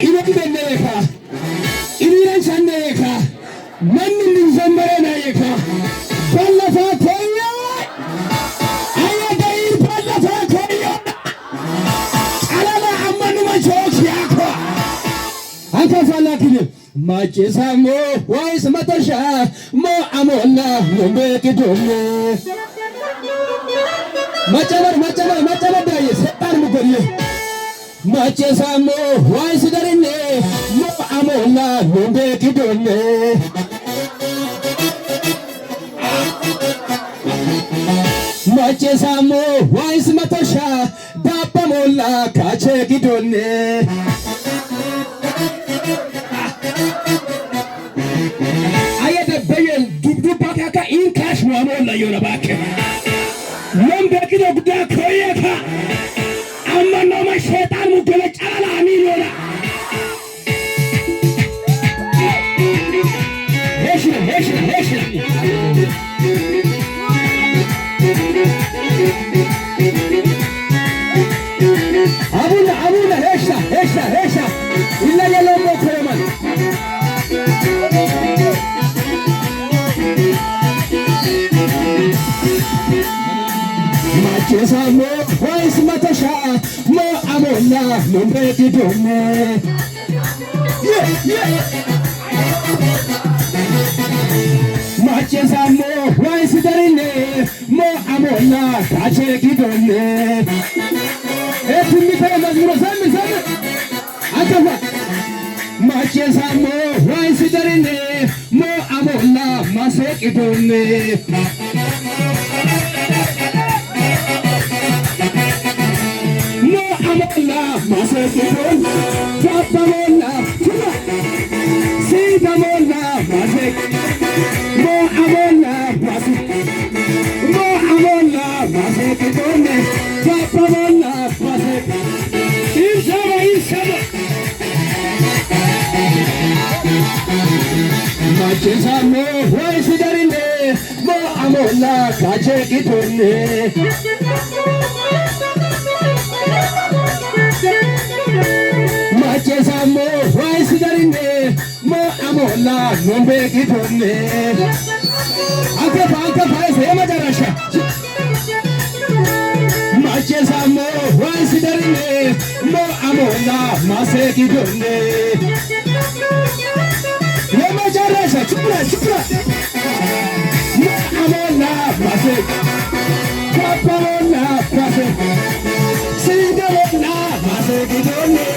Inandeeka, iniran sandeeka, manni zambareeka, ballafa koya, ayadai ballafa koya, alala amanu machoki yako, aka falakini, machisa mo, wais matasha, mo amola, mumbe kidomo, machabar daye, setar mugoriye. Machesamo wise darine mo amola nombe kidone Machesamo wise matosha dapa mola kache kidone Ayete beye dubdu bakaka in cash mo amola yona bake nombe kidogda koyeka Amma no ma shaitan mu gele chala amin wala Heshna Abuna heshna illa yalo mo koyman Machesamo wise matasha mo amola nombe kidone Machesamo wise darine mo amola kache kidone Etimi pe mazmuro zami Akafa Machesamo wise darine mo amola mase kidone Amola, masekidon, tapamola, tuma, sidamola, masek, mo amola, masek, mo amola, masekidon, tapamola, masek, insama, Machesamo, wise darine, mo amola, kachekidon. Machesamo wise darine mo amola nombe kidone Aka ise majarasha Machesamo wise darine mo amola mase kidone Ye majarasha chupra mo amola mase Papamola mase Sindamola mase kidone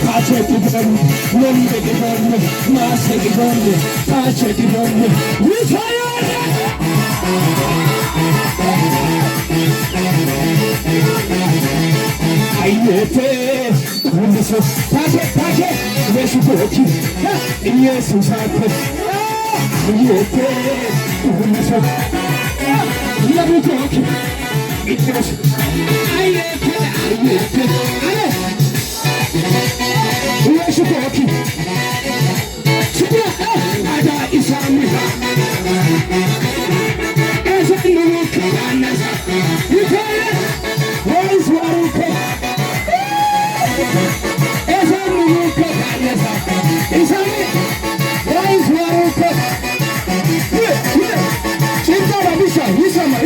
Kache kidone, nombe kidone, mase kidone, kache kidone, retire! Ayete, kumiso, kache, yesu boki, yesu sake, ayete, kumiso, yabu boki, itesu, ayete, Yesu boki, chukua, ada isami, eza nuke anasa, yukaya, waisu aruke, eza nuke anasa, isami, waisu aruke, chinta rabisha, isama.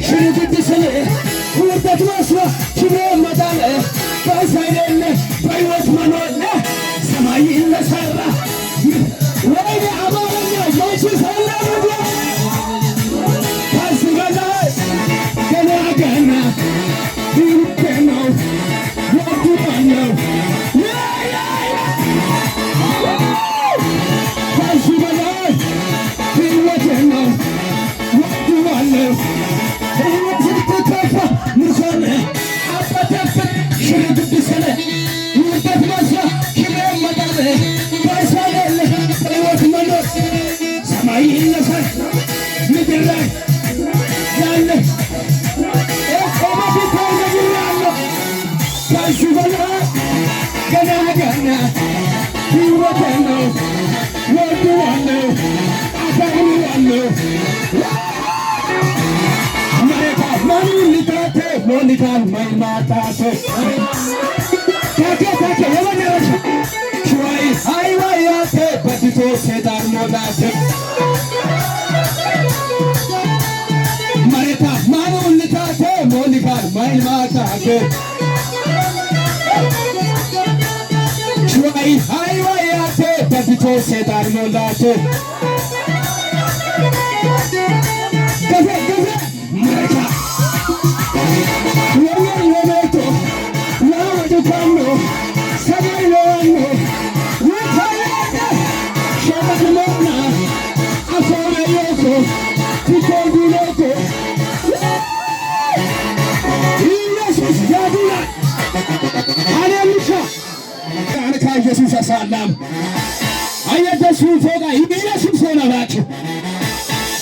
Şunu sene, unutmasma, kimi madale, bazayelle, bayotmanole, samayille sarra. Vay amanya, yaşı sarla. Kasıgala, gene. ሕይወቴነው ወድዋለሁ አከብረዋለሁ መሬታ ማኑሊታቴ ሞሊካል ማይማታቴ ታኬ የመጨረሻ ሹዋይ አይዋያቴ በትቶ ሴጣን ሞላቴ መሬታ ማኑሊታቴ ሞሊካል ማይማታቴ ሹዋይ አይዋያቴ በትቶ ሴጣን ሞላቴ ገዘ መሬታ ወየየኔቶ ናወዱካኖ ሰማይሎኖ ውታያደ ሸበክሎና አሶረዮኮ ቲኮንዱሎኮ ኢየሱስ ያድናል። ሃሌሉያ አንካ ኢየሱስ ሰላም አየደሱ ፎጋ ኢየሱስ ሆነባችሁ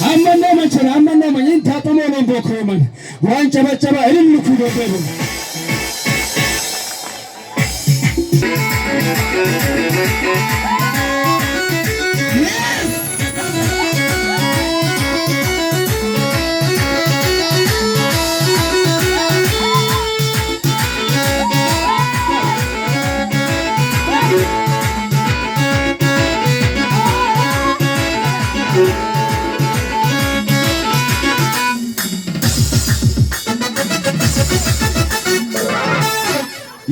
አመነ መንቸራ አመነ መንን ታጠሞ ነው ቦክሮመን ዋንጨ በጨባ እልልኩ ደበሩ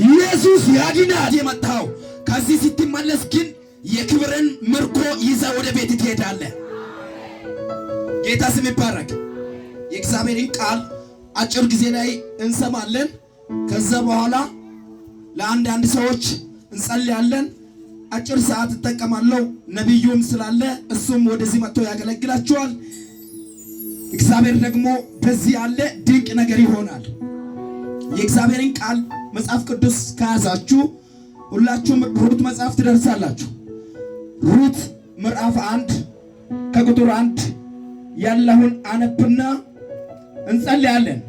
ኢየሱስ ያድናል። የመጣው ከዚህ ስትመለስ ግን የክብርን ምርኮ ይዛ ወደ ቤት ትሄዳለህ። ጌታ ስም ይባረክ። የእግዚአብሔርን ቃል አጭር ጊዜ ላይ እንሰማለን። ከዛ በኋላ ለአንዳንድ ሰዎች እንጸልያለን። አጭር ሰዓት እጠቀማለሁ። ነብዩም ስላለ እሱም ወደዚህ መጥቶ ያገለግላችኋል። እግዚአብሔር ደግሞ በዚህ ያለ ድንቅ ነገር ይሆናል። የእግዚአብሔርን ቃል መጽሐፍ ቅዱስ ከያዛችሁ ሁላችሁም ሩት መጽሐፍ ትደርሳላችሁ። ሩት ምዕራፍ 1 ከቁጥር 1 ያለውን አነብና እንጸልያለን።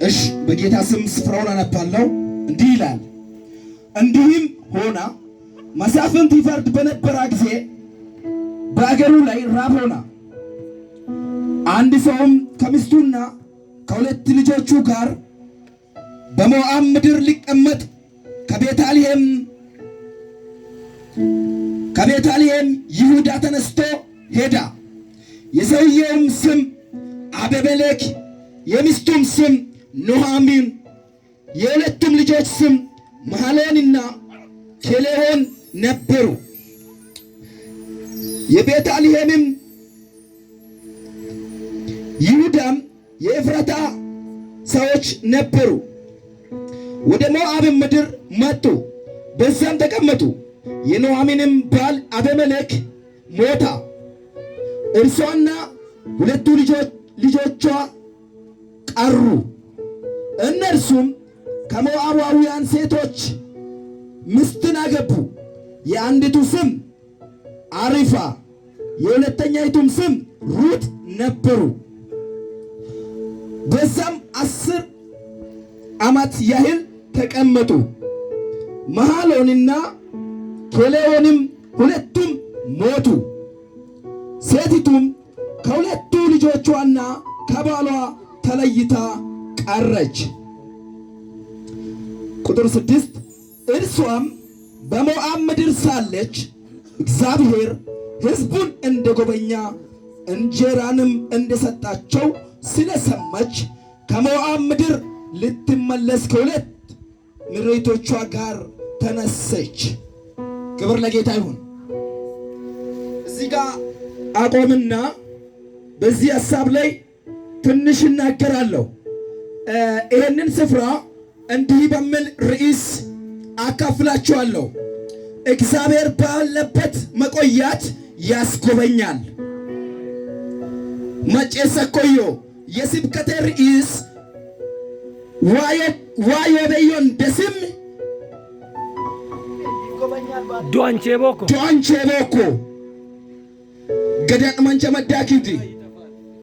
እሺ በጌታ ስም ስፍራውን አነባለሁ። እንዲህ ይላል። እንዲህም ሆና መሳፍንት ይፈርድ በነበረ ጊዜ በአገሩ ላይ ራብ ሆና አንድ ሰውም ከሚስቱና ከሁለት ልጆቹ ጋር በሞዓብ ምድር ሊቀመጥ ከቤታልሔም ይሁዳ ተነስቶ ሄዳ። የሰውየውም ስም አቤሜሌክ፣ የሚስቱም ስም ኑኃሚን፣ የሁለቱም ልጆች ስም መሐሎንና ኬሌዎን ነበሩ። የቤታልሔምም ይሁዳም የኤፍራታ ሰዎች ነበሩ። ወደ ሞዓብ ምድር መጡ፣ በዛም ተቀመጡ። የኑኃሚንም ባል አቤሜሌክ ሞታ፣ እርሷና ሁለቱ ልጆቿ ቀሩ። እነርሱም ከሞዓባውያን ሴቶች ሚስትን አገቡ። የአንዲቱ ስም አሪፋ የሁለተኛይቱም ስም ሩት ነበሩ። በዛም 10 ዓመት ያህል ተቀመጡ። መሐሎንና ኬሌዎንም ሁለቱም ሞቱ። ሴቲቱም ከሁለቱ ልጆቿና ከባሏ ተለይታ ቀረች። ቁጥር 6 እርሷም በሞዓብ ምድር ሳለች እግዚአብሔር ሕዝቡን እንደጎበኛ እንጀራንም እንደሰጣቸው ስለሰማች ከሞዓብ ምድር ልትመለስ ከሁለት ምሬቶቿ ጋር ተነሰች። ክብር ለጌታ ይሁን። እዚህ ጋር አቆምና በዚህ ሐሳብ ላይ ትንሽ እናገራለሁ። ይህንን ስፍራ እንዲህ በሚል ርዕስ አካፍላችኋለሁ። እግዚአብሔር ባለበት መቆያት ያስጎበኛል። መጨሰኮዮ የስብከቴ ርዕስ ዋዮ በዮን ደስም ዶንቼ ቦኮ ገዳቅ መንቸ መዳኪቲ